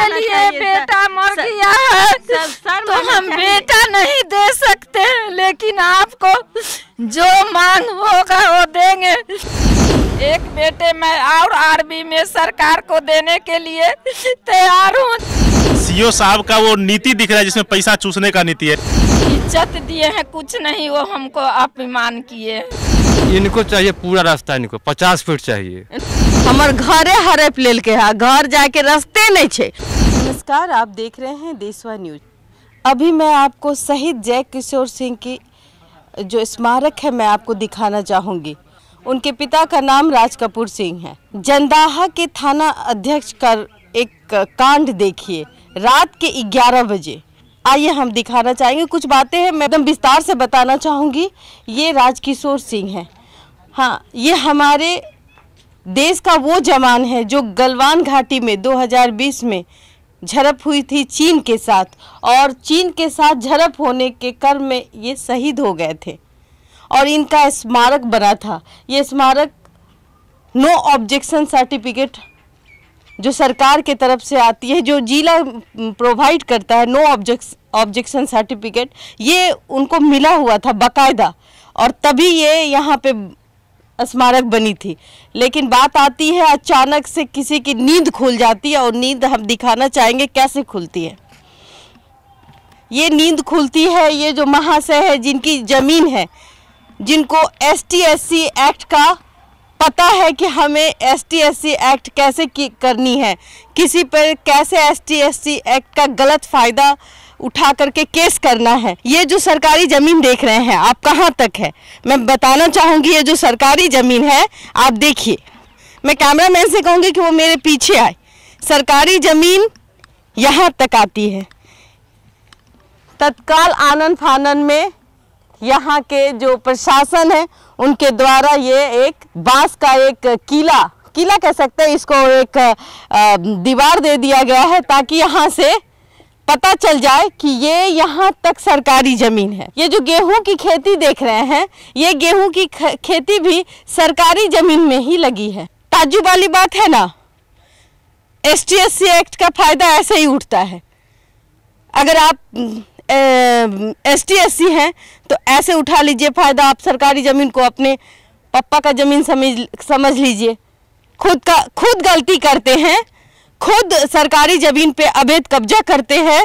के लिए बेटा मर गया है तो हम बेटा नहीं दे सकते, लेकिन आपको जो मांग होगा वो देंगे। एक बेटे मैं और आर्मी में सरकार को देने के लिए तैयार हूँ। सीओ साहब का वो नीति दिख रहा है जिसमें पैसा चूसने का नीति है। इज्जत दिए हैं कुछ नहीं, वो हमको अपमान किए। इनको चाहिए पूरा रास्ता, इनको 50 फीट चाहिए। हमार घरे हड़प लेल के है, घर जाके रास्ते नहीं छे। नमस्कार, आप देख रहे हैं देशवा न्यूज। अभी मैं आपको शहीद जय किशोर सिंह की जो स्मारक है मैं आपको दिखाना चाहूँगी। उनके पिता का नाम राज कपूर सिंह है। जंदाहा के थाना अध्यक्ष का एक कांड देखिए रात के 11 बजे। आइए हम दिखाना चाहेंगे, कुछ बातें हैं मैं एकदम विस्तार से बताना चाहूँगी। ये राज किशोर सिंह है। हाँ, ये हमारे देश का वो जवान है जो गलवान घाटी में 2020 में झड़प हुई थी चीन के साथ, और चीन के साथ झड़प होने के क्रम में ये शहीद हो गए थे और इनका स्मारक बना था। ये स्मारक नो ऑब्जेक्शन सर्टिफिकेट जो सरकार के तरफ से आती है, जो जिला प्रोवाइड करता है, नो ऑब्जेक्शन सर्टिफिकेट, ये उनको मिला हुआ था बाकायदा, और तभी ये यहाँ पे स्मारक बनी थी। लेकिन बात आती है अचानक से किसी की नींद खुल जाती है, और नींद हम दिखाना चाहेंगे कैसे खुलती है। ये नींद खुलती है, ये जो महाशय है जिनकी ज़मीन है, जिनको ST/SC एक्ट का पता है कि हमें ST/SC एक्ट कैसे करनी है, किसी पर कैसे ST/SC एक्ट का गलत फ़ायदा उठा करके केस करना है। ये जो सरकारी ज़मीन देख रहे हैं आप, कहाँ तक है मैं बताना चाहूँगी। ये जो सरकारी ज़मीन है आप देखिए, मैं कैमरामैन से कहूँगी कि वो मेरे पीछे आए। सरकारी ज़मीन यहाँ तक आती है। तत्काल आनन फानन में यहाँ के जो प्रशासन है उनके द्वारा ये एक बांस का एक किला कह सकते हैं इसको, एक दीवार दे दिया गया है ताकि यहाँ से पता चल जाए कि ये यहाँ तक सरकारी ज़मीन है। ये जो गेहूं की खेती देख रहे हैं, ये गेहूं की खेती भी सरकारी ज़मीन में ही लगी है। ताज्जुब वाली बात है ना, ST/SC एक्ट का फ़ायदा ऐसे ही उठता है। अगर आप ST/SC हैं तो ऐसे उठा लीजिए फ़ायदा। आप सरकारी ज़मीन को अपने पप्पा का ज़मीन समझ लीजिए। खुद गलती करते हैं, खुद सरकारी ज़मीन पे अवैध कब्जा करते हैं,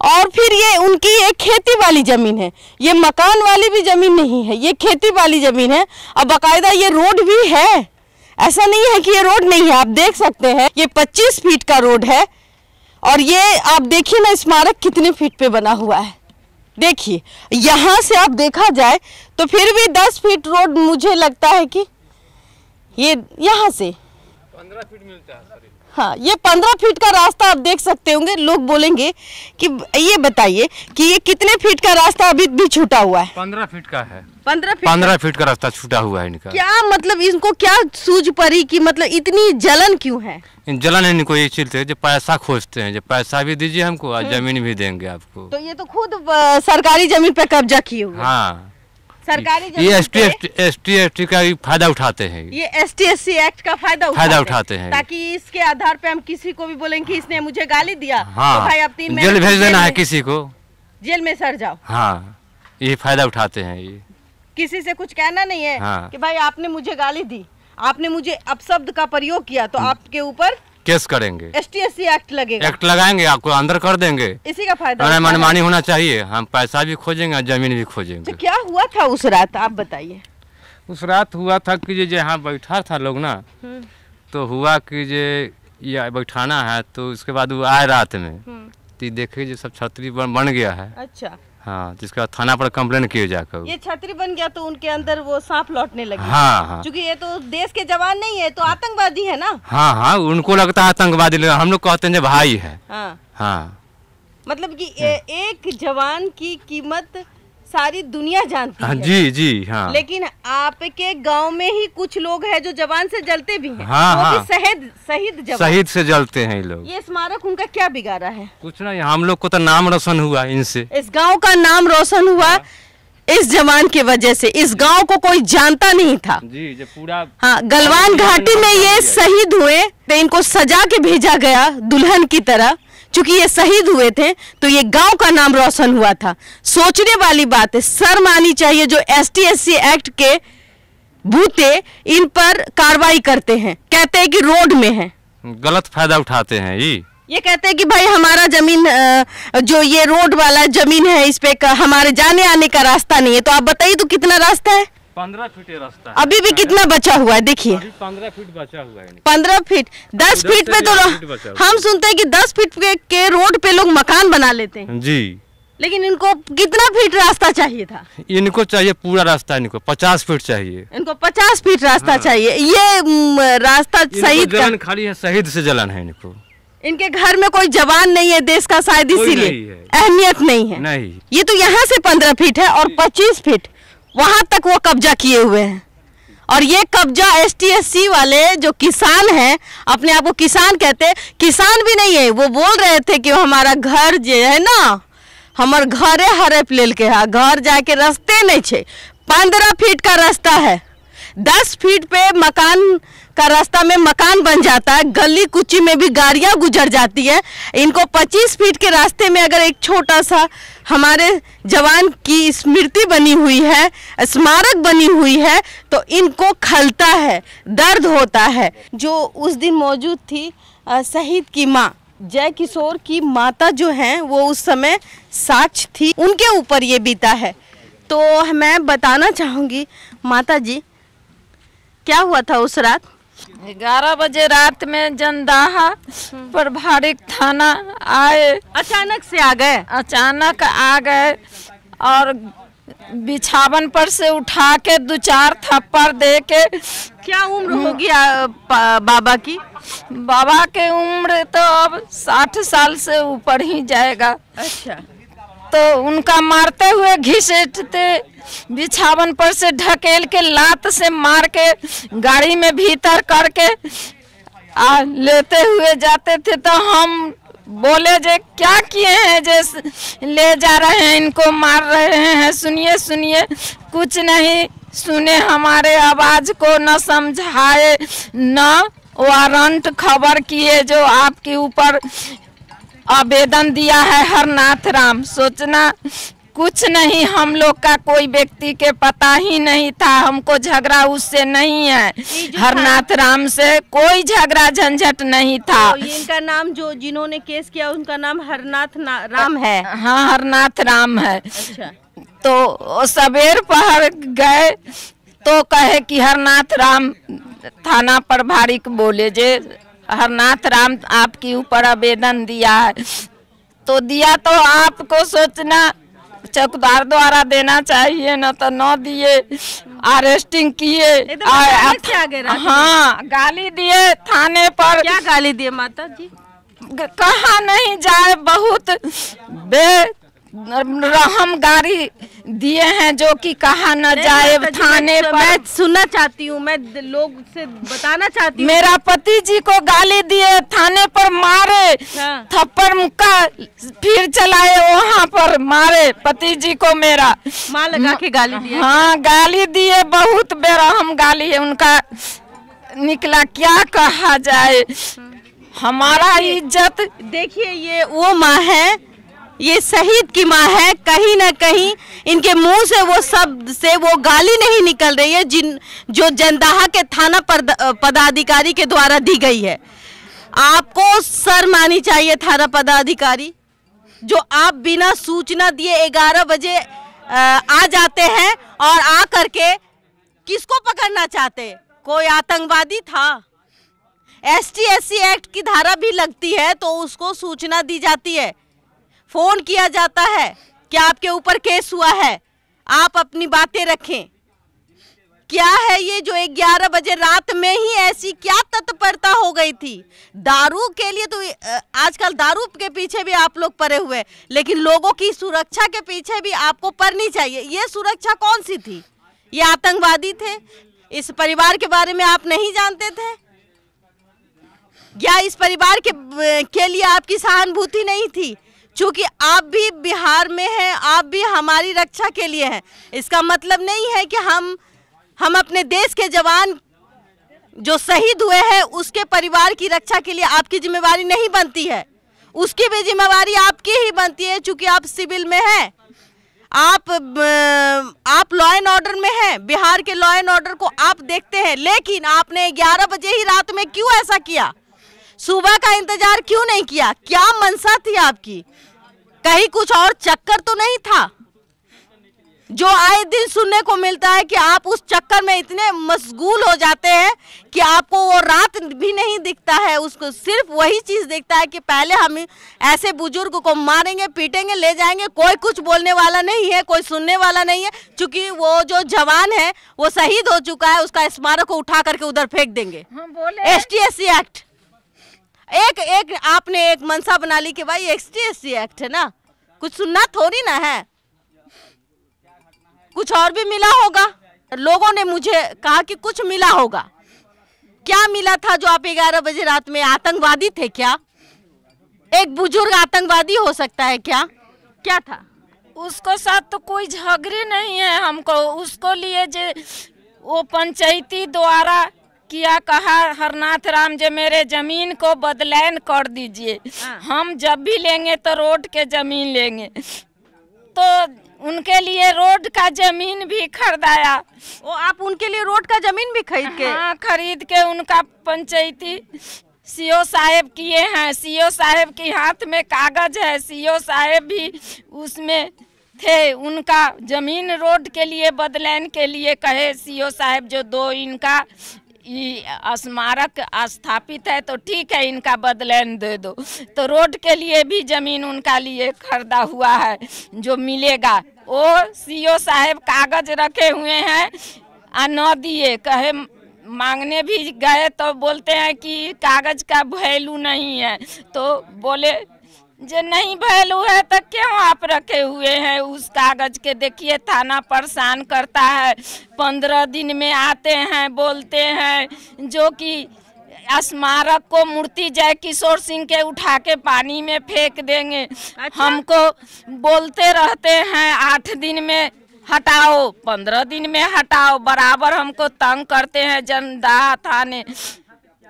और फिर ये उनकी एक खेती वाली ज़मीन है। ये मकान वाली भी ज़मीन नहीं है, ये खेती वाली ज़मीन है। अब बाकायदा ये रोड भी है, ऐसा नहीं है कि ये रोड नहीं है। आप देख सकते हैं ये 25 फीट का रोड है, और ये आप देखिए ना स्मारक कितने फीट पे बना हुआ है। देखिए यहाँ से आप देखा जाए तो फिर भी 10 फीट रोड मुझे लगता है कि ये यहाँ से 15 फीट मिलता है। हाँ, ये 15 फीट का रास्ता आप देख सकते होंगे। लोग बोलेंगे कि ये बताइए कि ये कितने फीट का रास्ता अभी भी छूटा हुआ है? 15 फीट का है। 15 फीट का रास्ता छूटा हुआ है इनका। क्या मतलब इनको क्या सूझ पड़ी कि मतलब इतनी जलन क्यों है? जलन है इनको, ये चलते जो पैसा खोजते हैं, जो पैसा भी दीजिए हमको और जमीन भी देंगे आपको। तो ये तो खुद सरकारी जमीन पे कब्जा किए हुए। हाँ, सरकारी ये ST/SC का फायदा उठाते हैं। ये ST/SC एक्ट का फायदा उठाते हैं ताकि इसके आधार पे हम किसी को भी बोलेंगे कि इसने मुझे गाली दिया, हाँ, तो भाई अब 3 महीने जेल भेज देना है, किसी को जेल में सड़ जाओ। हाँ, ये फायदा उठाते हैं। ये किसी से कुछ कहना नहीं है। हाँ, कि भाई आपने मुझे गाली दी, आपने मुझे अपशब्द का प्रयोग किया, तो आपके ऊपर केस करेंगे, ST/SC एक्ट लगेगा, एक्ट लगाएंगे, आपको अंदर कर देंगे। इसी का फायदा मनमानी होना चाहिए। हम पैसा भी खोजेंगे और जमीन भी खोजेंगे। तो क्या हुआ था उस रात आप बताइए? उस रात हुआ था कि जो यहाँ बैठा था लोग ना, तो हुआ कि ये बैठाना है, तो उसके बाद वो आए रात में, तो देखिए जो सब छतरी बन गया है। अच्छा, हाँ, जिसका थाना पर कंप्लेन किए जाकर ये छतरी बन गया, तो उनके अंदर वो सांप लौटने लगे। हाँ, क्योंकि ये तो देश के जवान नहीं है, तो आतंकवादी है ना। हाँ, उनको लगता है आतंकवादी, हम लोग कहते हैं भाई है। हाँ, मतलब कि एक जवान की कीमत सारी दुनिया जानती है। जी हाँ। लेकिन आपके गांव में ही कुछ लोग हैं जो जवान से जलते भी हैं। हाँ, शहीद से जलते हैं लोग। ये स्मारक उनका क्या बिगाड़ा है? कुछ नहीं, हम लोग को तो नाम रोशन हुआ इनसे, इस गांव का नाम रोशन हुआ इस जवान की वजह से। इस गांव को कोई जानता नहीं था जी, जो पूरा। हाँ, गलवान घाटी में ये शहीद हुए तो इनको सजा के भेजा गया दुल्हन की तरह, चूंकि ये शहीद हुए थे तो ये गांव का नाम रोशन हुआ था। सोचने वाली बात है, शर्म आनी चाहिए जो ST/SC एक्ट के भूते इन पर कार्रवाई करते हैं। कहते हैं कि रोड में है, गलत फायदा उठाते हैं। ये कहते हैं कि भाई हमारा जमीन जो ये रोड वाला जमीन है इस पे हमारे जाने आने का रास्ता नहीं है। तो आप बताइए तो कितना रास्ता है? 15 फीट रास्ता है। अभी भी कितना बचा हुआ है देखिए, 15 फीट बचा हुआ है। 15 फीट, 10 फीट पे तो हम सुनते हैं कि 10 फीट के रोड पे लोग मकान बना लेते हैं जी, लेकिन इनको कितना फीट रास्ता चाहिए था? इनको चाहिए पूरा रास्ता, इनको 50 फीट चाहिए। इनको 50 फीट रास्ता चाहिए। ये रास्ता शहीद जलन खाली है, शहीद से जलन है इनको। इनके घर में कोई जवान नहीं है देश का, शायद इसीलिए अहमियत नहीं है। नहीं, ये तो यहाँ से 15 फीट है और 25 फीट वहां तक वो कब्जा किए हुए हैं। और ये कब्जा ST/SC वाले जो किसान हैं, अपने आप को किसान कहते हैं, किसान भी नहीं है। वो बोल रहे थे कि हमारा घर जो है ना, हमार घरे हड़प लेल के है, घर जाके रास्ते नहीं छे। 15 फीट का रास्ता है, 10 फीट पे मकान का रास्ता में मकान बन जाता है, गली कुची में भी गाड़ियां गुजर जाती है। इनको 25 फीट के रास्ते में अगर एक छोटा सा हमारे जवान की स्मृति बनी हुई है, स्मारक बनी हुई है, तो इनको खलता है, दर्द होता है। जो उस दिन मौजूद थी शहीद की माँ जय किशोर की माता जो हैं, वो उस समय साक्ष्य थी, उनके ऊपर ये बीता है। तो मैं बताना चाहूँगी माता जी, क्या हुआ था उस रात? 11 बजे रात में जंदाहा प्रभारिक थाना आए, अचानक से आ गए? अचानक आ गए और बिछावन पर से उठा के 2-4 थप्पड़ दे के। क्या उम्र होगी बाबा की? बाबा के उम्र तो अब 60 साल से ऊपर ही जाएगा। अच्छा। तो उनका मारते हुए घिसटते, बिछावन पर से ढकेल के लात से मार के गाड़ी में भीतर करके लेते हुए जाते थे। तो हम बोले जे क्या किए हैं, जैसे ले जा रहे हैं, इनको मार रहे हैं, सुनिए सुनिए। कुछ नहीं सुने हमारे आवाज को, न समझाए, न वारंट खबर किए जो आपके ऊपर आवेदन दिया है हरनाथ राम। सोचना कुछ नहीं, हम लोग का कोई व्यक्ति के पता ही नहीं था, हमको झगड़ा उससे नहीं है, हरनाथ राम से कोई झगड़ा झंझट नहीं था। तो इनका नाम जो जिन्होंने केस किया उनका नाम हरनाथ राम है? हाँ, हरनाथ राम है। अच्छा। तो सवेर पहर गए तो कहे कि हरनाथ राम थाना प्रभारी को बोले जे हरनाथ राम आपके ऊपर आवेदन दिया है। तो दिया तो आपको सोचना चौकीदार द्वारा देना चाहिए, न तो न दिए, अरेस्टिंग किए। हाँ, गाली दिए थाने पर। क्या गाली दिए माता जी? कहा नहीं जाए, बहुत बेरहम गाली दिए हैं जो कि कहा न जाए थाने पर। मैं सुनना चाहती हूँ, मैं लोग से बताना चाहती हूँ। मेरा पति जी को गाली दिए, थाने पर मारे। हाँ। थप्पड़ मुक्का फिर चलाए, वहाँ पर मारे पति जी को मेरा। माँ लगा के गाली दिए? हाँ, गाली दिए, बहुत बेरहम गाली है उनका निकला, क्या कहा जाए। हमारा इज्जत देखिए, ये वो माँ है, ये शहीद की माँ है। कहीं ना कहीं इनके मुंह से वो शब्द से वो गाली नहीं निकल रही है जो जंदाहा के थाना पदाधिकारी के द्वारा दी गई है। आपको शर्म आनी चाहिए थाना पदाधिकारी, जो आप बिना सूचना दिए 11 बजे आ जाते हैं और आ करके किसको पकड़ना चाहते? कोई आतंकवादी था? ST/SC एक्ट की धारा भी लगती है तो उसको सूचना दी जाती है, फोन किया जाता है कि आपके ऊपर केस हुआ है, आप अपनी बातें रखें। क्या है ये जो 11 बजे रात में ही ऐसी क्या तत्परता हो गई थी? दारू के लिए तो आजकल दारू के पीछे भी आप लोग पड़े हुए, लेकिन लोगों की सुरक्षा के पीछे भी आपको पड़नी चाहिए। ये सुरक्षा कौन सी थी? ये आतंकवादी थे? इस परिवार के बारे में आप नहीं जानते थे? या इस परिवार के लिए आपकी सहानुभूति नहीं थी? चूंकि आप भी बिहार में हैं, आप भी हमारी रक्षा के लिए हैं, इसका मतलब नहीं है कि हम अपने देश के जवान जो शहीद हुए हैं उसके परिवार की रक्षा के लिए आपकी जिम्मेवारी नहीं बनती है। उसकी भी जिम्मेवारी आपकी ही बनती है, चूंकि आप सिविल में हैं, आप लॉ एंड ऑर्डर में हैं, बिहार के लॉ एंड ऑर्डर को आप देखते हैं। लेकिन आपने 11 बजे ही रात में क्यों ऐसा किया? सुबह का इंतजार क्यों नहीं किया? क्या मंशा थी आपकी? कहीं कुछ और चक्कर तो नहीं था? जो आए दिन सुनने को मिलता है कि आप उस चक्कर में इतने मशगूल हो जाते हैं कि आपको वो रात भी नहीं दिखता है, उसको सिर्फ वही चीज दिखता है कि पहले हम ऐसे बुजुर्ग को मारेंगे, पीटेंगे, ले जाएंगे, कोई कुछ बोलने वाला नहीं है, कोई सुनने वाला नहीं है, क्योंकि वो जो जवान है वो शहीद हो चुका है, उसका स्मारक को उठा करके उधर फेंक देंगे। ST-SC एक्ट एक आपने एक मनसा बना ली कि भाई ST-SC एक्ट है ना, कुछ सुनना थोड़ी ना है, कुछ और भी मिला होगा। लोगों ने मुझे कहा कि कुछ मिला होगा। क्या मिला था जो आप 11 बजे रात में? आतंकवादी थे क्या? एक बुजुर्ग आतंकवादी हो सकता है क्या? क्या था? उसको साथ तो कोई झगड़े नहीं है हमको, उसको लिए जे वो पंचायती द्वारा किया, कहा हरनाथ राम जो मेरे जमीन को बदलैन कर दीजिए, हम जब भी लेंगे तो रोड के जमीन लेंगे, तो उनके लिए रोड का जमीन भी खरीदाया। वो आप उनके लिए रोड का जमीन भी खरीद के? हाँ, खरीद के उनका पंचायती CO साहब किए हैं, CO साहब के हाथ में कागज है, CO साहब भी उसमें थे, उनका जमीन रोड के लिए बदलैन के लिए कहे CO साहब जो 2 इनका स्मारक स्थापित है तो ठीक है, इनका बदलैन दे दो, तो रोड के लिए भी जमीन उनका लिए खरीदा हुआ है जो मिलेगा। वो CO साहब कागज रखे हुए हैं आ न दिए, कहे मांगने भी गए तो बोलते हैं कि कागज का वैल्यू नहीं है, तो बोले जो नहीं वैल्यू है तो क्यों आप रखे हुए हैं उस कागज के? देखिए थाना परेशान करता है, 15 दिन में आते हैं, बोलते हैं जो कि स्मारक को मूर्ति जय किशोर सिंह के उठा के पानी में फेंक देंगे। अच्छा? हमको बोलते रहते हैं 8 दिन में हटाओ, 15 दिन में हटाओ, बराबर हमको तंग करते हैं जनदाहा थाने।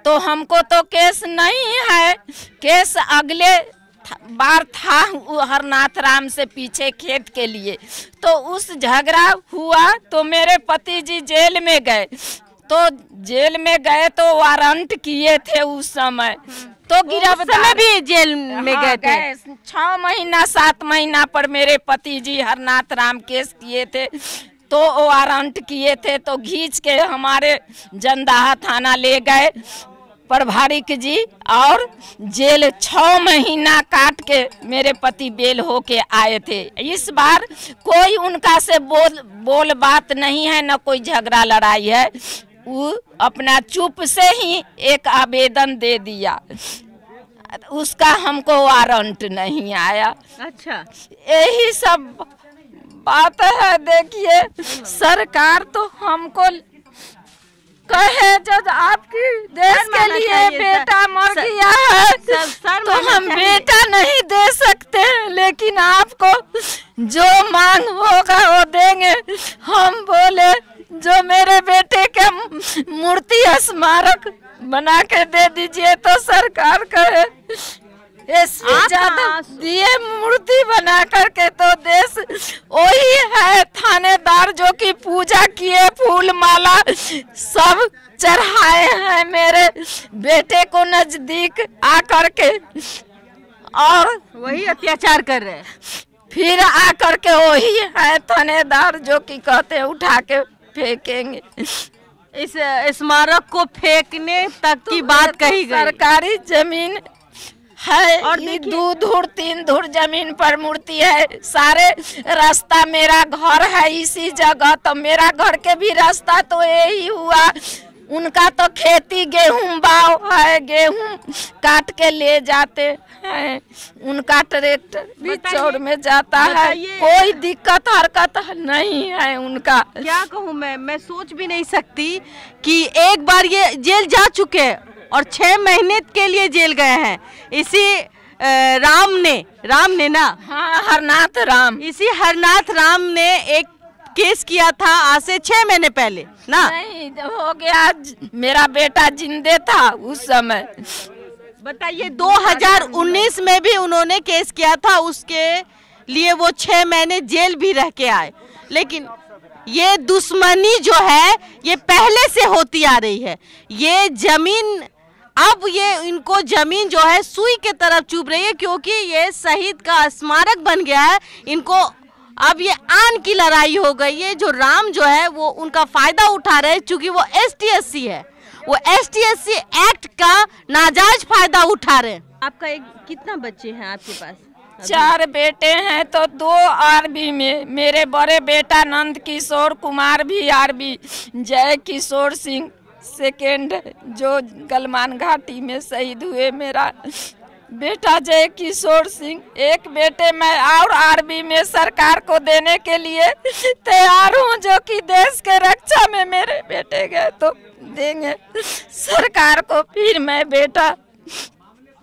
तो हमको तो केस नहीं है, केस अगले बार था हरनाथ राम से पीछे खेत के लिए, तो उस झगड़ा हुआ तो मेरे पति जी जेल में गए, तो जेल में गए तो वारंट किए थे उस समय, तो गिरफ्तार भी जेल में गए थे। 6 महीना 7 महीना पर मेरे पति जी हरनाथ राम केस किए थे, तो वारंट किए थे, तो खींच के हमारे जनदाहा थाना ले गए प्रभारी जी, और जेल 6 महीना काट के मेरे पति बेल हो के आए थे। इस बार कोई उनका से बोल बात नहीं है, न कोई झगड़ा लड़ाई है, वो अपना चुप से ही एक आवेदन दे दिया, उसका हमको वारंट नहीं आया। अच्छा, यही सब बात है। देखिए सरकार तो हमको कहे जब आपकी देश के लिए बेटा मर गया है तो हम बेटा नहीं दे सकते, लेकिन आपको जो मांग होगा वो देंगे। हम बोले जो मेरे बेटे के मूर्ति स्मारक बना के दे दीजिए, तो सरकार कहे इससे ज्यादा दिए मूर्ति बना करके तो देश वही है थानेदार जो कि पूजा किए, फूल माला सब चढ़ाए हैं मेरे बेटे को नजदीक आकर के, और वही अत्याचार कर रहे हैं। फिर आकर के वही है थानेदार जो कि कहते हैं उठा के फेंकेंगे। इस स्मारक को फेंकने तक की बात कही गई। सरकारी जमीन है और 2 धुर 3 धुर जमीन पर मूर्ति है, सारे रास्ता मेरा घर है इसी जगह, तो मेरा घर के भी रास्ता तो यही हुआ। उनका तो खेती गेहूं बाव है, गेहूं काट के ले जाते हैं, उनका ट्रैक्टर भी चौड़ में जाता है, कोई दिक्कत हरकत नहीं है उनका। क्या कहूँ मैं सोच भी नहीं सकती कि एक बार ये जेल जा चुके और 6 महीने के लिए जेल गए हैं। इसी राम ने ना, हाँ हरनाथ राम, इसी हरनाथ राम ने एक केस किया था आज से 6 महीने पहले ना। नहीं हो गया, मेरा बेटा जिंदे था उस समय। बताइए 2019 में भी उन्होंने केस किया था, उसके लिए वो 6 महीने जेल भी रह के आए। लेकिन ये दुश्मनी जो है ये पहले से होती आ रही है। ये जमीन, अब ये इनको जमीन जो है सुई के तरफ चुभ रही है, क्योंकि ये शहीद का स्मारक बन गया है। इनको अब ये आन की लड़ाई हो गई है। जो राम जो है वो उनका फायदा उठा रहे हैं, चूंकि वो ST/SC है, वो ST/SC एक्ट का नाजायज फायदा उठा रहे हैं। आपका कितना बच्चे हैं आपके पास? 4 बेटे हैं, तो 2 आर्मी में, मेरे बड़े बेटा नंद किशोर कुमार भी आर्मी, जय किशोर सिंह सेकेंड जो गलमान घाटी में शहीद हुए, मेरा बेटा जय किशोर सिंह। एक बेटे मैं और आर्मी में सरकार को देने के लिए तैयार हूँ, जो कि देश के रक्षा में मेरे बेटे गए तो देंगे सरकार को, फिर मैं बेटा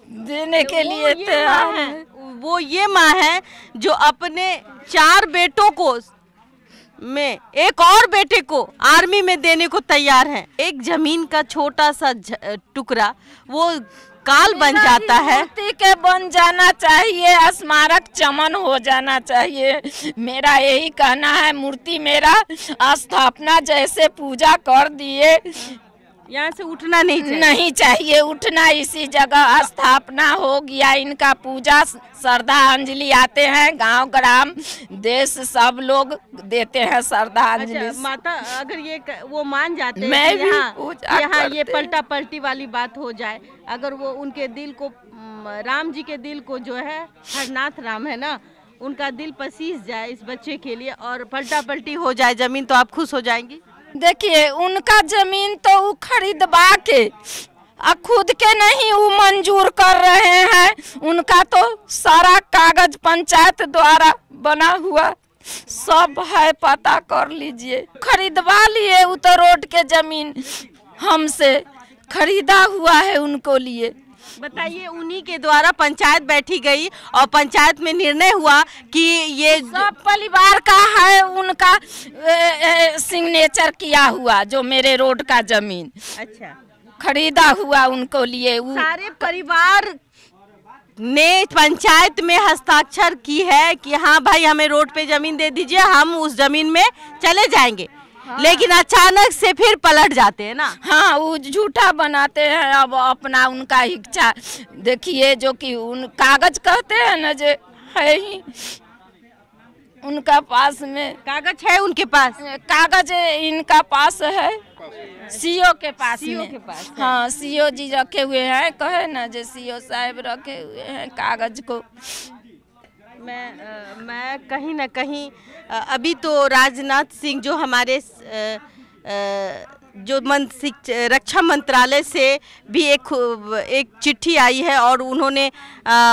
देने के लिए तैयार है। वो ये माँ है जो अपने 4 बेटों को में एक और बेटे को आर्मी में देने को तैयार है। एक जमीन का छोटा सा टुकड़ा वो काल बन जाता है। मूर्ति के बन जाना चाहिए, स्मारक चमन हो जाना चाहिए, मेरा यही कहना है। मूर्ति मेरा स्थापना जैसे पूजा कर दिए, यहाँ से उठना नहीं चाहिए उठना, इसी जगह स्थापना हो गया। इनका पूजा श्रद्धांजलि आते हैं, गांव ग्राम देश सब लोग देते हैं श्रद्धांजलि। अच्छा, माता अगर ये वो मान जाते हैं मैं भी यहाँ ये पलटा पलटी वाली बात हो जाए, अगर वो उनके दिल को, राम जी के दिल को जो है, हरनाथ राम है ना, उनका दिल पसीज जाए इस बच्चे के लिए और पलटा पलटी हो जाए जमीन, तो आप खुश हो जाएंगी? देखिए, उनका जमीन तो वो खरीदवा के खुद के नहीं वो मंजूर कर रहे हैं। उनका तो सारा कागज पंचायत द्वारा बना हुआ सब है, पता कर लीजिए। खरीदवा लिए वो तो रोड के जमीन हमसे खरीदा हुआ है उनको लिए। बताइए, उन्हीं के द्वारा पंचायत बैठी गई और पंचायत में निर्णय हुआ कि ये सब परिवार का है, उनका सिग्नेचर किया हुआ जो मेरे रोड का जमीन अच्छा खरीदा हुआ उनको लिए। सारे परिवार ने पंचायत में हस्ताक्षर की है कि हाँ भाई हमें रोड पे जमीन दे दीजिए, हम उस जमीन में चले जाएंगे। हाँ। लेकिन अचानक से फिर पलट जाते हैं ना। हाँ, वो झूठा बनाते हैं अब अपना, उनका इच्छा देखिए, जो कि उन कागज कहते हैं ना, जो है ही उनका पास में कागज है, उनके पास कागज इनका पास है, सीओ के पास सीओ के पास हाँ, सीओ जी रखे हुए हैं, कहे ना जो सीओ साहब रखे हुए हैं कागज को। मैं कहीं ना कहीं अभी तो राजनाथ सिंह जो हमारे जो रक्षा मंत्रालय से भी एक चिट्ठी आई है और उन्होंने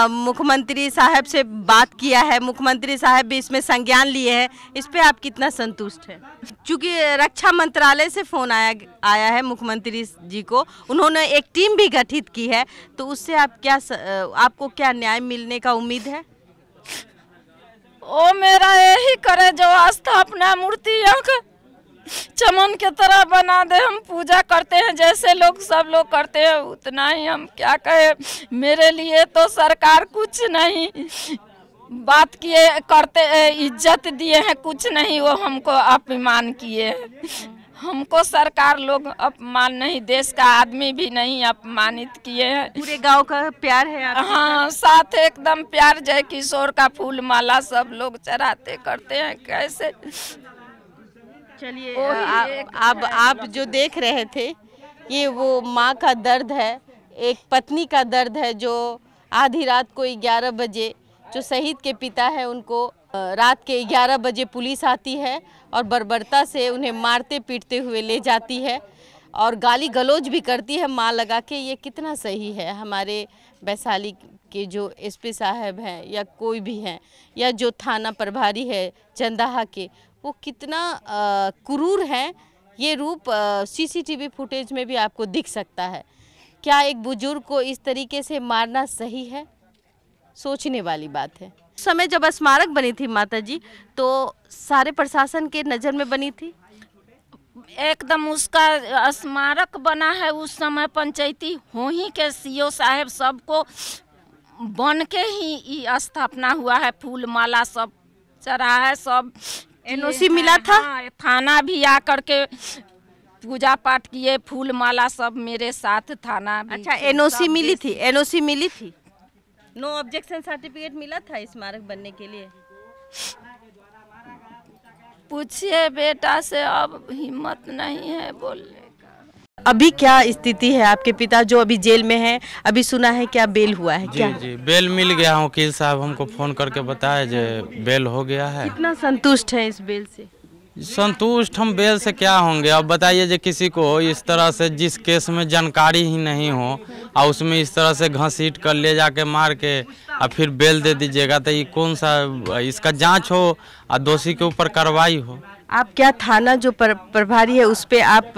मुख्यमंत्री साहब से बात किया है, मुख्यमंत्री साहब भी इसमें संज्ञान लिए हैं। इस पे आप कितना संतुष्ट हैं? क्योंकि रक्षा मंत्रालय से फ़ोन आया है मुख्यमंत्री जी को, उन्होंने एक टीम भी गठित की है, तो उससे आपको क्या न्याय मिलने का उम्मीद है? ओ मेरा यही करे जो स्थापना मूर्ति चमन के तरह बना दे। हम पूजा करते हैं जैसे लोग सब लोग करते हैं, उतना ही हम क्या कहे। मेरे लिए तो सरकार कुछ नहीं बात किए करते, इज्जत दिए हैं कुछ नहीं, वो हमको अपमान किए हैं। हमको सरकार लोग अपमान नहीं, देश का आदमी भी नहीं अपमानित किए हैं। पूरे गांव का प्यार है आपके? हाँ, साथ एकदम प्यार, जय किशोर का फूल माला सब लोग चढ़ाते करते हैं। कैसे चलिए, आप जो देख रहे थे ये वो माँ का दर्द है, एक पत्नी का दर्द है, जो आधी रात को 11 बजे जो शहीद के पिता है उनको रात के 11 बजे पुलिस आती है और बर्बरता से उन्हें मारते पीटते हुए ले जाती है और गाली गलौज भी करती है माँ लगा के। ये कितना सही है? हमारे वैशाली के जो एसपी साहब हैं या कोई भी हैं या जो थाना प्रभारी है चंदाहा के, वो कितना क्रूर हैं। ये रूप सीसीटीवी फुटेज में भी आपको दिख सकता है। क्या एक बुजुर्ग को इस तरीके से मारना सही है? सोचने वाली बात है। उस समय जब स्मारक बनी थी माता जी, तो सारे प्रशासन के नज़र में बनी थी? एकदम उसका स्मारक बना है। उस समय पंचायती हो ही के सीओ साहब सबको बन के ही स्थापना हुआ है। फूल माला सब चढ़ा है, सब एनओसी मिला था। हाँ, थाना भी आकर के पूजा पाठ किए, फूल माला सब मेरे साथ थाना भी। अच्छा, एनओसी मिली थी? एनओसी मिली थी? नो ऑब्जेक्शन सर्टिफिकेट मिला था स्मारक बनने के लिए? पूछिए बेटा से, अब हिम्मत नहीं है बोलने का। अभी क्या स्थिति है? आपके पिता जो अभी जेल में हैं, अभी सुना है क्या बेल हुआ है? क्या जी बेल मिल गया। वकील साहब हमको फोन करके बताया जो बेल हो गया है। कितना संतुष्ट है इस बेल से? संतुष्ट हम बेल से क्या होंगे। अब बताइए जो किसी को इस तरह से जिस केस में जानकारी ही नहीं हो और उसमें इस तरह से घसीट कर ले जाके मार के और फिर बेल दे दीजिएगा, तो ये कौन सा, इसका जांच हो और दोषी के ऊपर कार्रवाई हो। आप क्या थाना जो प्रभारी है उस पे आप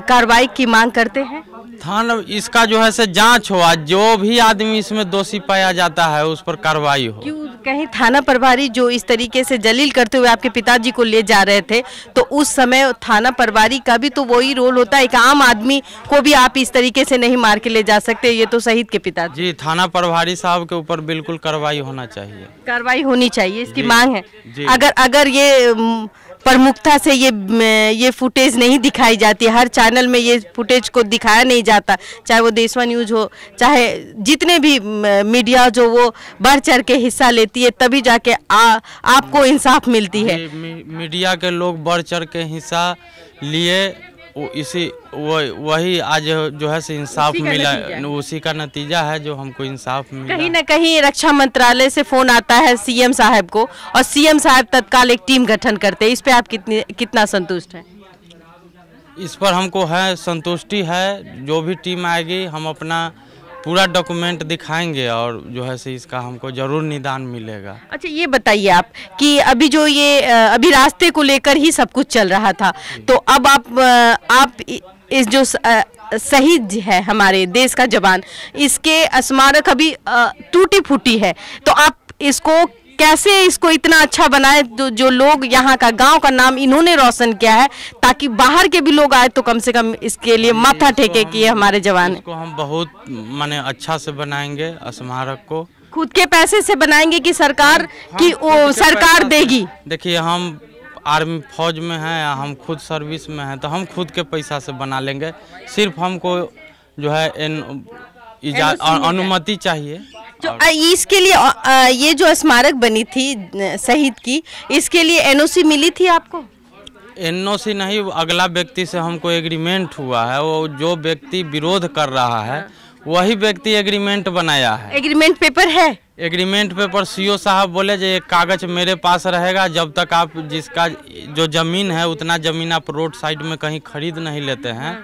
कार्रवाई की मांग करते हैं? थाना इसका जो है से जांच हो, आज जो भी आदमी इसमें दोषी पाया जाता है उस पर कार्रवाई हो। क्यों कहीं थाना प्रभारी जो इस तरीके से जलील करते हुए आपके पिताजी को ले जा रहे थे, तो उस समय थाना प्रभारी का भी तो वही रोल होता है। एक आम आदमी को भी आप इस तरीके से नहीं मार के ले जा सकते। ये तो शहीद के पिताजी। जी थाना प्रभारी साहब के ऊपर बिल्कुल कार्रवाई होना चाहिए। कार्रवाई होनी चाहिए, इसकी जी, मांग है। जी। अगर ये प्रमुखता से ये फुटेज नहीं दिखाई जाती, हर चैनल में ये फुटेज को दिखाया नहीं जाता, चाहे वो देशवा न्यूज हो, चाहे जितने भी मीडिया जो वो बढ़ चढ़ के हिस्सा लेती है, तभी जाके आपको इंसाफ मिलती है। मीडिया के लोग बढ़ चढ़ के हिस्सा लिए, वही आज जो है से इंसाफ मिला, उसी का नतीजा है जो हमको इंसाफ मिला। कहीं ना कहीं रक्षा मंत्रालय से फोन आता है सीएम साहब को, और सीएम साहब तत्काल एक टीम गठन करते हैं। इस पे आप कितना संतुष्ट हैं? इस पर हमको है संतुष्टि है। जो भी टीम आएगी हम अपना पूरा डॉक्यूमेंट दिखाएंगे और जो है से इसका हमको जरूर निदान मिलेगा। अच्छा, ये बताइए आप कि अभी जो ये अभी रास्ते को लेकर ही सब कुछ चल रहा था, तो अब आप इस जो शहीद है हमारे देश का जवान, इसके स्मारक अभी टूटी फूटी है, तो आप इसको कैसे इसको इतना अच्छा बनाए जो लोग यहाँ का गांव का नाम इन्होंने रोशन किया है, ताकि बाहर के भी लोग आए तो कम से कम इसके लिए माथा टेके कि ये हमारे जवान। इसको हम बहुत माने अच्छा से बनाएंगे स्मारक को। खुद के पैसे से बनाएंगे कि सरकार की सरकार देगी? देखिए, हम आर्मी फौज में हैं, हम खुद सर्विस में हैं, तो हम खुद के पैसा से बना लेंगे। सिर्फ हमको जो है अनुमति चाहिए। जो इसके लिए ये जो स्मारक बनी थी शहीद की, इसके लिए एनओसी मिली थी आपको? एनओसी नहीं, अगला व्यक्ति से हमको एग्रीमेंट हुआ है। वो जो व्यक्ति विरोध कर रहा है वही व्यक्ति एग्रीमेंट बनाया है। एग्रीमेंट पेपर है? एग्रीमेंट पेपर सीओ साहब बोले जो एक कागज मेरे पास रहेगा, जब तक आप जिसका जो जमीन है उतना जमीन आप रोड साइड में कहीं खरीद नहीं लेते हैं,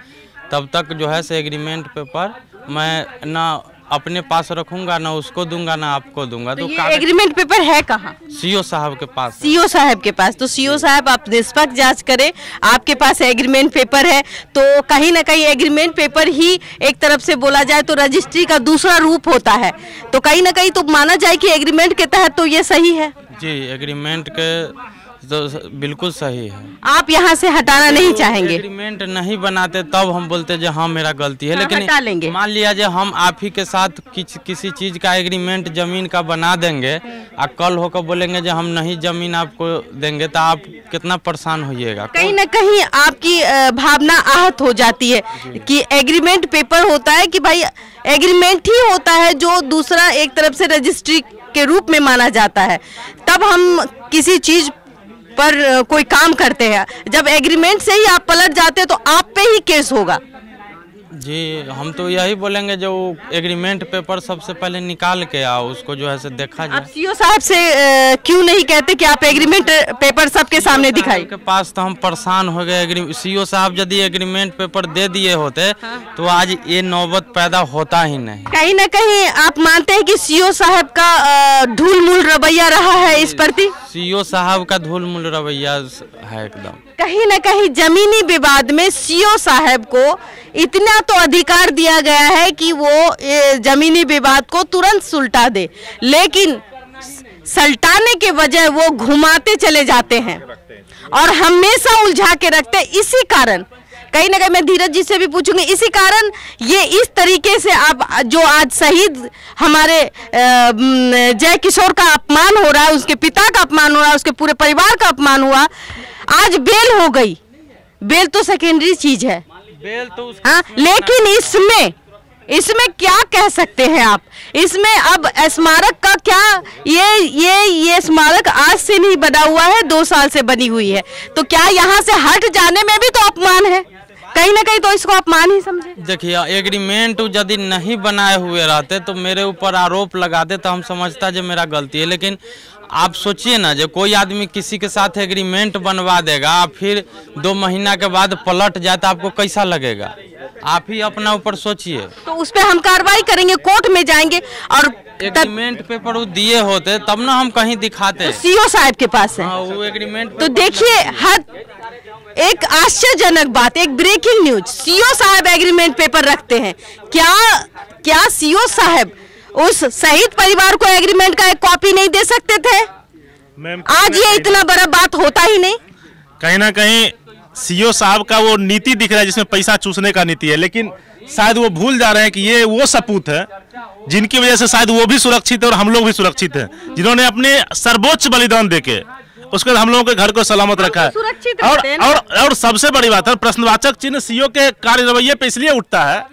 तब तक जो है से एग्रीमेंट पेपर मैं ना अपने पास रखूंगा, ना उसको दूंगा, ना आपको दूंगा। तो ये एग्रीमेंट पेपर है कहाँ? सीओ साहब के पास। सीओ साहब के पास? तो सीओ साहब आप निष्पक्ष जांच करें, आपके पास एग्रीमेंट पेपर है तो कहीं ना कहीं एग्रीमेंट पेपर ही एक तरफ से बोला जाए तो रजिस्ट्री का दूसरा रूप होता है, तो कहीं ना कहीं तो माना जाए कि एग्रीमेंट के तहत तो ये सही है। जी एग्रीमेंट के तो बिल्कुल सही है। आप यहाँ से हटाना नहीं चाहेंगे? एग्रीमेंट नहीं बनाते तब हम बोलते जो हाँ मेरा गलती है, लेकिन हटा लेंगे। मान लिया जो हम आप ही के साथ किसी चीज का एग्रीमेंट जमीन का बना देंगे और कल होकर बोलेंगे जो हम नहीं जमीन आपको देंगे, तो आप कितना परेशान होइएगा। कहीं ना कहीं आपकी भावना आहत हो जाती है कि एग्रीमेंट पेपर होता है कि भाई एग्रीमेंट ही होता है जो दूसरा एक तरफ से रजिस्ट्री के रूप में माना जाता है, तब हम किसी चीज पर कोई काम करते हैं। जब एग्रीमेंट से ही आप पलट जाते हैं तो आप पे ही केस होगा। जी हम तो यही बोलेंगे जो एग्रीमेंट पेपर सबसे पहले निकाल के आओ, उसको जो है से देखा जाए। आप सीओ साहब से क्यों नहीं कहते कि आप एग्रीमेंट पेपर सबके सामने दिखाइए? के पास तो हम परेशान हो गए। सीओ साहब यदि एग्रीमेंट पेपर दे दिए होते तो आज ये नौबत पैदा होता ही नहीं। कहीं ना कहीं आप मानते हैं कि सीओ साहब का ढूलमूल रवैया रहा है इस प्रति? सीओ साहब का ढूलमूल रवैया है एकदम। कहीं ना कहीं जमीनी विवाद में सीओ साहब को इतना तो अधिकार दिया गया है कि वो जमीनी विवाद को तुरंत सुलटा दे, लेकिन सल्टाने के बजाय वो घुमाते चले जाते हैं और हमेशा उलझा के रखते हैं। इसी कारण कहीं ना कहीं मैं धीरज जी से भी पूछूंगी, इसी कारण ये इस तरीके से आप जो आज शहीद हमारे जय किशोर का अपमान हो रहा है, उसके पिता का अपमान हो रहा है, उसके पूरे परिवार का अपमान हुआ, आज बेल हो गई। बेल तो सेकेंडरी चीज है, बेल तो हाँ, लेकिन इसमें क्या कह सकते हैं आप? इसमें अब स्मारक का क्या, ये स्मारक आज से नहीं बना हुआ है, 2 साल से बनी हुई है, तो क्या यहाँ से हट जाने में भी तो अपमान है? कहीं ना कहीं तो इसको अपमान ही समझे। देखिए, एग्रीमेंट यदि नहीं बनाए हुए रहते तो मेरे ऊपर आरोप लगाते तो हम समझता जो मेरा गलती है। लेकिन आप सोचिए ना, जो कोई आदमी किसी के साथ एग्रीमेंट बनवा देगा, फिर 2 महीना के बाद पलट जाए तो आपको कैसा लगेगा? आप ही अपना ऊपर सोचिए। तो उस पर हम कार्रवाई करेंगे, कोर्ट में जाएंगे और एग्रीमेंट पेपर वो दिए होते तब ना हम कहीं दिखाते। सीओ साहब के पास है। हाँ, वो एग्रीमेंट। तो देखिए, एक आश्चर्यजनक बात, एक ब्रेकिंग न्यूज, सीओ साहब एग्रीमेंट पेपर रखते हैं। क्या सीओ साहब उस शहीद परिवार को एग्रीमेंट का एक कॉपी नहीं दे सकते थे? आज ये इतना बड़ा बात होता ही नहीं। कहीं ना कहीं सीओ साहब का वो नीति दिख रहा है जिसमें पैसा चूसने का नीति है, लेकिन शायद वो भूल जा रहे हैं कि ये वो सपूत है जिनकी वजह से शायद वो भी सुरक्षित है और हम लोग भी सुरक्षित हैं, जिन्होंने अपने सर्वोच्च बलिदान देके उसके बाद हम लोगों के घर को सलामत रखा है। और सबसे बड़ी बात है, प्रश्नवाचक चिन्ह सीओ के कार्य रवैये पे इसलिए उठता है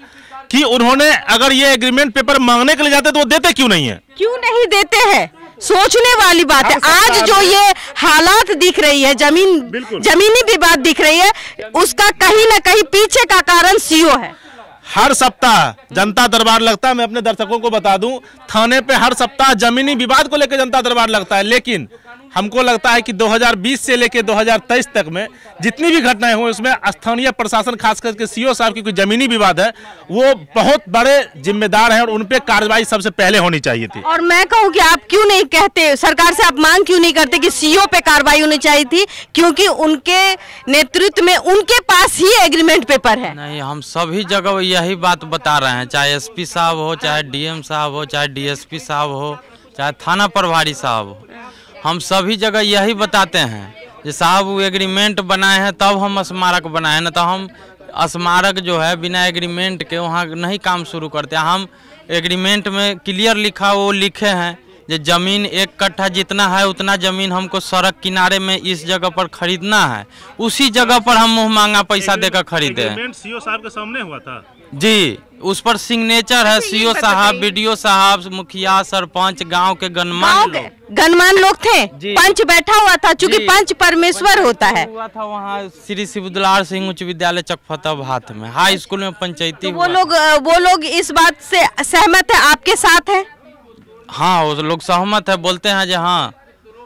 कि उन्होंने अगर ये एग्रीमेंट पेपर मांगने के लिए जाते तो वो देते क्यों नहीं है? क्यों नहीं देते हैं? सोचने वाली बात है। आज जो ये हालात दिख रही है, जमीनी विवाद दिख रही है, उसका कहीं ना कहीं पीछे का कारण सीओ है। हर सप्ताह जनता दरबार लगता है, मैं अपने दर्शकों को बता दूं, थाने पे हर सप्ताह जमीनी विवाद को लेकर जनता दरबार लगता है, लेकिन हमको लगता है कि 2020 से लेकर 2023 तक में जितनी भी घटनाएं हुई उसमें स्थानीय प्रशासन, खास करके सीओ साहब की कोई जमीनी विवाद है, वो बहुत बड़े जिम्मेदार हैं और उन पे कार्रवाई सबसे पहले होनी चाहिए थी। और मैं कहूँ कि आप क्यों नहीं कहते, सरकार से आप मांग क्यों नहीं करते कि सीओ पे कार्रवाई होनी चाहिए थी? क्योंकि उनके नेतृत्व में उनके पास ही एग्रीमेंट पेपर है। नहीं, हम सभी जगह यही बात बता रहे हैं, चाहे एसपी साहब हो, चाहे डीएम साहब हो, चाहे डीएसपी साहब हो, चाहे थाना प्रभारी साहब हो, हम सभी जगह यही बताते हैं कि साहब वो एग्रीमेंट बनाए हैं तब हम स्मारक बनाए, न तो हम स्मारक जो है बिना एग्रीमेंट के वहाँ नहीं काम शुरू करते। हम एग्रीमेंट में क्लियर लिखा, वो लिखे हैं जो जमीन 1 कट्ठा जितना है उतना जमीन हमको सड़क किनारे में इस जगह पर खरीदना है, उसी जगह पर हम मुँह मांगा पैसा देकर खरीदे हैं। सीओ साहब के सामने हुआ था जी, उस पर सिग्नेचर है सीओ साहब, बीडीओ साहब, मुखिया, सरपंच, गांव के गणमान्य लोग थे, पंच बैठा हुआ था, चूंकि पंच परमेश्वर होता है। हुआ था वहाँ श्री शिवदुलार सिंह उच्च विद्यालय चकफताबाद में, हाई स्कूल में पंचायती। तो वो लोग इस बात से सहमत है, आपके साथ है? हाँ, वो लोग सहमत है, बोलते हैं जी हाँ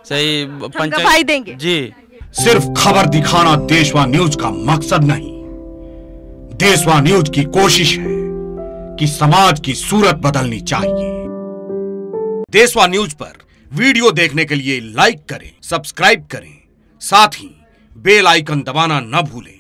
सही पंचायत देंगे जी। सिर्फ खबर दिखाना देशवा न्यूज का मकसद नहीं, देशवा न्यूज की कोशिश है कि समाज की सूरत बदलनी चाहिए। देशवा न्यूज पर वीडियो देखने के लिए लाइक करें, सब्सक्राइब करें, साथ ही बेल आइकन दबाना न भूलें।